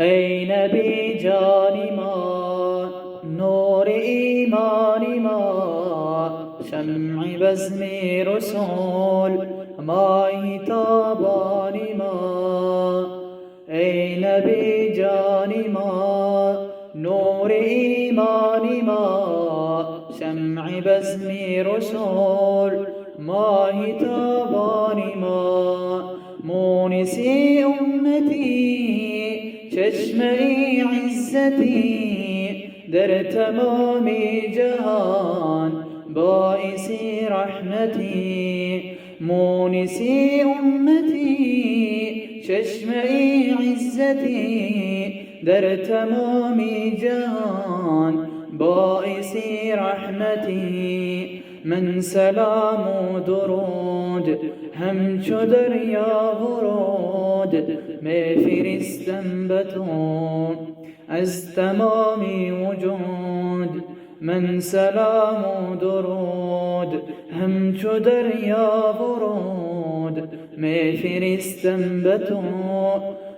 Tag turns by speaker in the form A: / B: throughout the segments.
A: ای نبی جان ما، نور ایمان ما، شمع بزم رسول، ماهی تابان ما. ای نبی جان ما، نور ایمان ما، شمع بزم رسول، ماهی تابان ما. مونسی امتی، چشمه عزتی، در تمام جهان باعث رحمتی. مونسی امتی، چشمه عزتی، در تمام جهان باعث رحمتی. من سلام و درود همچو دریا ورود می فرستم بتو از تمام وجود. من سلام و درود همچو دریا ورود می فرستم بتو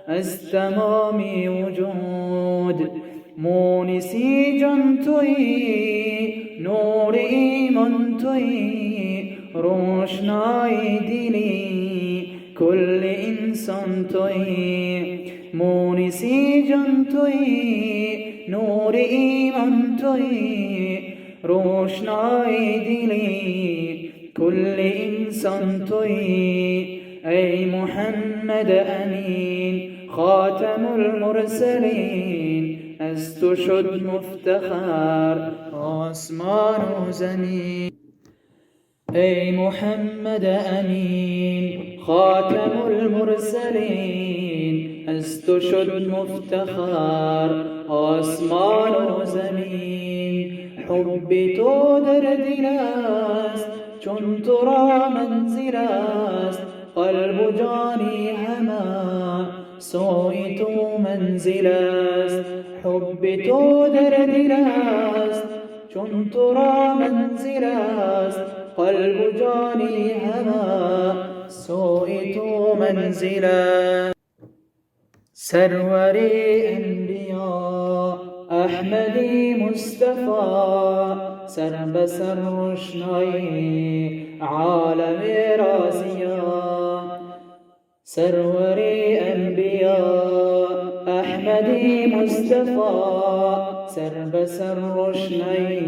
A: از تمام وجود. مونسی جان تویی، نور ایمان تویی، روشنای دلی کل انسان تویی. مونسی جان تویی، نور ایمان تویی، روشنای دلی کل انسان تویی. ای محمد امین، خاتم المرسلین، از تو شد مفتخر آسمان و زمین. ای محمد امین، خاتم المرسلین، از تو شد مفتخر آسمان و زمین. حب تو در دل است چون تو را منزل است، قلب و جانی همه سوی تو منزل است. حب تو در دل است چون تو را منزل است، قلب و جانی همه سوی تو منزل است. سرور انبیا احمدی مصطفی، سر به سر روشنای عالم رازیا. سرور انبیا احمدی مصطفی، سر به سر روشنای